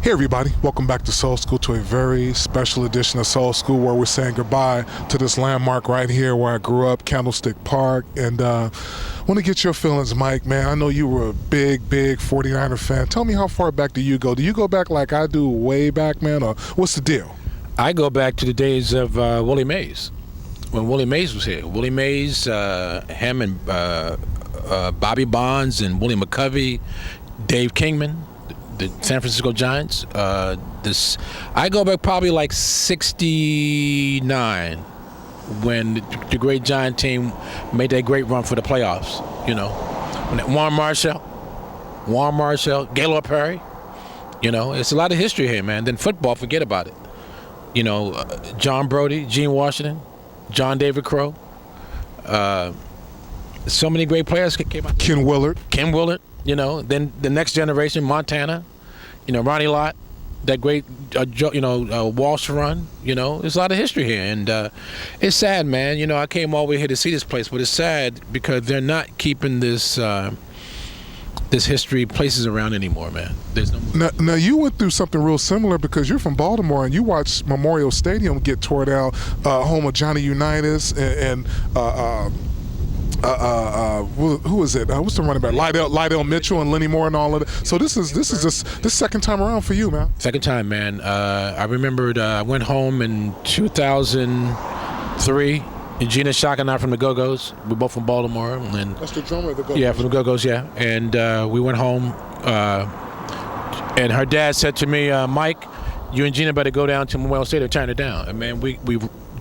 Hey everybody, welcome back to Soul School, to a very special edition of Soul School where we're saying goodbye to this landmark right here where I grew up, Candlestick Park. And I want to get your feelings, Mike, man. I know you were a big 49er fan. Tell me, how far back do you go? Do you go back like I do, way back, man, or what's the deal? I go back to the days of Willie Mays, when Willie Mays was here. Willie Mays, him and Bobby Bonds and Willie McCovey, Dave Kingman, the San Francisco Giants. I go back probably like 69 when the great Giant team made that great run for the playoffs. You know, when Warren Marshall, Gaylord Perry. You know, it's a lot of history here, man. Then football, forget about it. You know, John Brody, Gene Washington, John David Crow. So many great players came out. Ken Willard. You know, then the next generation, Montana, you know, Ronnie Lott, that great, Walsh run. You know, there's a lot of history here, and it's sad, man. You know, I came all the way here to see this place, but it's sad because they're not keeping this history places around anymore, man. There's no. Now you went through something real similar because you're from Baltimore and you watched Memorial Stadium get tore down, home of Johnny Unitas and who is it? What's the running back? Lydell Mitchell and Lenny Moore and all of that. So this is second time around for you, man. Second time, man. I remembered I went home in 2003. And Gina Shock and I from the Go-Go's. We're both from Baltimore. And that's the drummer of the Go-Go's. Yeah, from the Go-Go's, yeah. And we went home, and her dad said to me, Mike, you and Gina better go down to Memorial Stadium and turn it down. And, man, we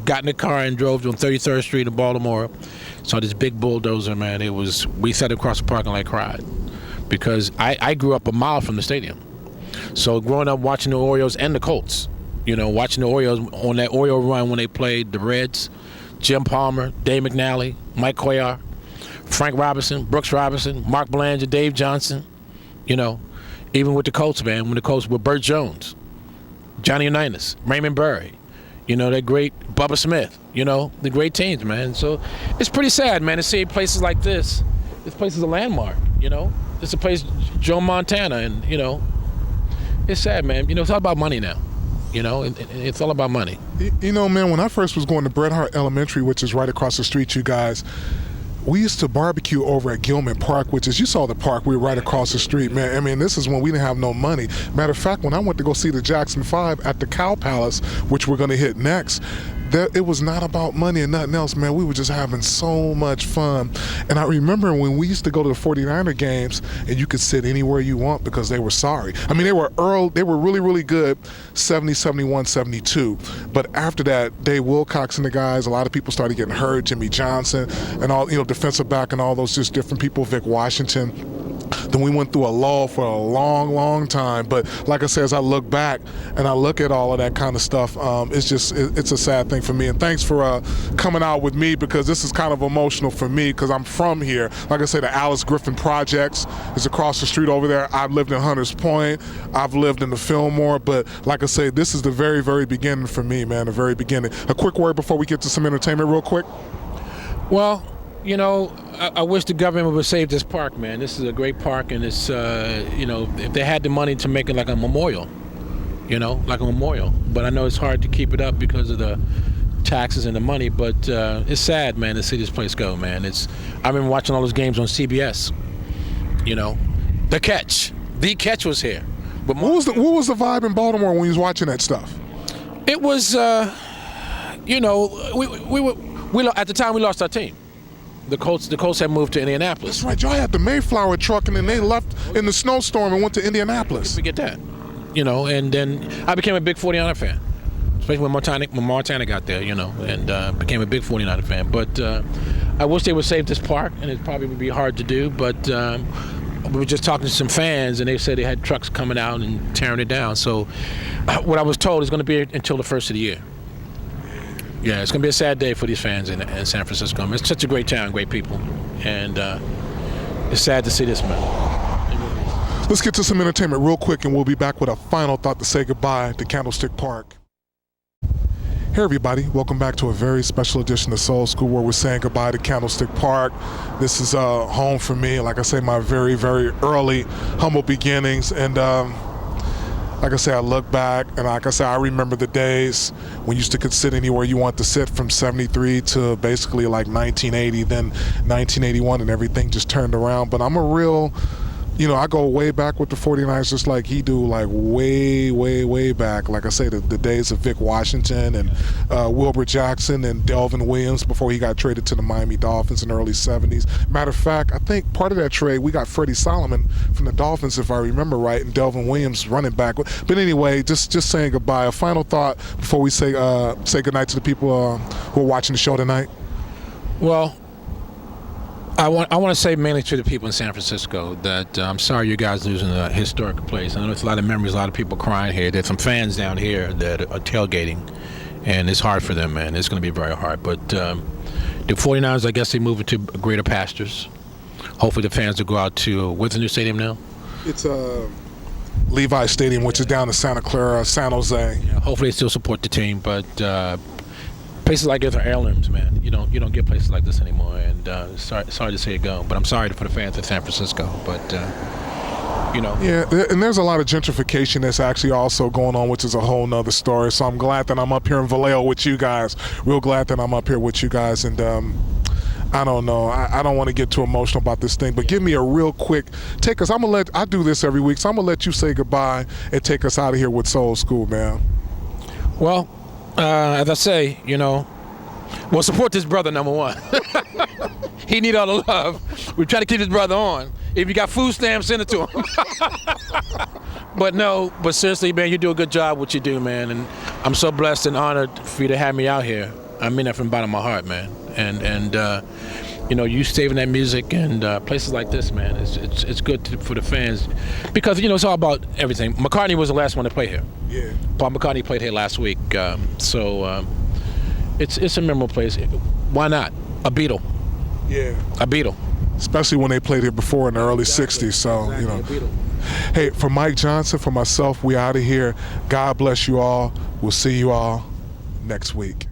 got in the car and drove on 33rd Street in Baltimore. Saw this big bulldozer, man. We sat across the parking lot and cried because I grew up a mile from the stadium. So growing up watching the Orioles and the Colts, you know, watching the Orioles on that Oriole run when they played the Reds, Jim Palmer, Dave McNally, Mike Cuellar, Frank Robinson, Brooks Robinson, Mark Belanger, Dave Johnson, you know, even with the Colts, man, when the Colts were Burt Jones, Johnny Unitas, Raymond Burry, you know, that great Bubba Smith, you know, the great teams, man. So it's pretty sad, man, to see places like this. This place is a landmark, you know. It's a place, Joe Montana, and, you know, it's sad, man. You know, it's all about money now. You know, it's all about money. You know, man, when I first was going to Bret Hart Elementary, which is right across the street, you guys, we used to barbecue over at Gilman Park, which is, you saw the park, we were right across the street, man. I mean, this is when we didn't have no money. Matter of fact, when I went to go see the Jackson 5 at the Cow Palace, which we're going to hit next, it was not about money and nothing else, man. We were just having so much fun. And I remember when we used to go to the 49er games and you could sit anywhere you want because they were sorry. I mean, they were really, really good, 70, 71, 72. But after that, Dave Wilcox and the guys, a lot of people started getting hurt, Jimmy Johnson and all, you know, defensive back and all those just different people, Vic Washington. Then we went through a lull for a long time. But like I said, as I look back and I look at all of that kind of stuff, it's a sad thing for me. And thanks for coming out with me because this is kind of emotional for me because I'm from here. Like I said, the Alice Griffin Projects is across the street over there. I've lived in Hunters Point. I've lived in the Fillmore. But like I say, this is the very, very beginning for me, man, the very beginning. A quick word before we get to some entertainment real quick. Well, you know, I wish the government would save this park, man. This is a great park, and it's, you know, if they had the money to make it like a memorial, you know, like a memorial. But I know it's hard to keep it up because of the taxes and the money, but it's sad, man, to see this place go, man. I remember watching all those games on CBS, you know. The Catch was here. But what was the vibe in Baltimore when you was watching that stuff? It was, you know, we at the time we lost our team. The Colts had moved to Indianapolis. That's right. Y'all had the Mayflower truck, and then they left in the snowstorm and went to Indianapolis. Forget that. You know, and then I became a big 49er fan, especially when Montana got there, you know, and became a big 49er fan. But I wish they would save this park, and it probably would be hard to do. But we were just talking to some fans, and they said they had trucks coming out and tearing it down. So what I was told is going to be until the first of the year. Yeah, it's going to be a sad day for these fans in San Francisco. I mean, it's such a great town, great people, and it's sad to see this, man. Let's get to some entertainment real quick, and we'll be back with a final thought to say goodbye to Candlestick Park. Hey everybody, welcome back to a very special edition of Soul School where we're saying goodbye to Candlestick Park. This is home for me, like I say, my very, very early, humble beginnings. And like I say, I look back, and like I say, I remember the days when you used to could sit anywhere you want to sit from 73 to basically like 1980, then 1981, and everything just turned around. But I'm a real, I go way back with the 49ers just like he do, like way back. Like I say, the days of Vic Washington and Wilbur Jackson and Delvin Williams before he got traded to the Miami Dolphins in the early 70s. Matter of fact, I think part of that trade, we got Freddie Solomon from the Dolphins, if I remember right, and Delvin Williams running back. But anyway, just saying goodbye. A final thought before we say goodnight to the people who are watching the show tonight? Well, I want to say mainly to the people in San Francisco that I'm sorry you guys losing a historic place. I know it's a lot of memories, a lot of people crying here. There's some fans down here that are tailgating, and it's hard for them, man. It's going to be very hard. But the 49ers, I guess they move into greater pastures. Hopefully the fans will go out to, what's the new stadium now? It's Levi Stadium, which is down in Santa Clara, San Jose. Yeah, hopefully they still support the team, but places like this are heirlooms, man. You don't get places like this anymore, and sorry to see it go. But I'm sorry for the fans in San Francisco. But Yeah, and there's a lot of gentrification that's actually also going on, which is a whole nother story. So I'm glad that I'm up here in Vallejo with you guys. Real glad that I'm up here with you guys, and I don't know. I don't want to get too emotional about this thing, but give me a real quick take us. I do this every week, so I'm gonna let you say goodbye and take us out of here with Soul School, man. Well, as I say, well, support this brother, number one. He need all the love. We try to keep his brother on. If you got food stamps, send it to him. But seriously, man, you do a good job what you do, man, and I'm so blessed and honored for you to have me out here. I mean that from the bottom of my heart, man. And you saving that music and places like this, man, it's good for the fans because it's all about everything. McCartney was the last one to play here. Yeah. Paul McCartney played here last week, so it's a memorable place. Why not? A Beatle. Yeah. A Beatle. Especially when they played here before in the early 60s. So, Exactly. Hey, for Mike Johnson, for myself, we out of here. God bless you all. We'll see you all next week.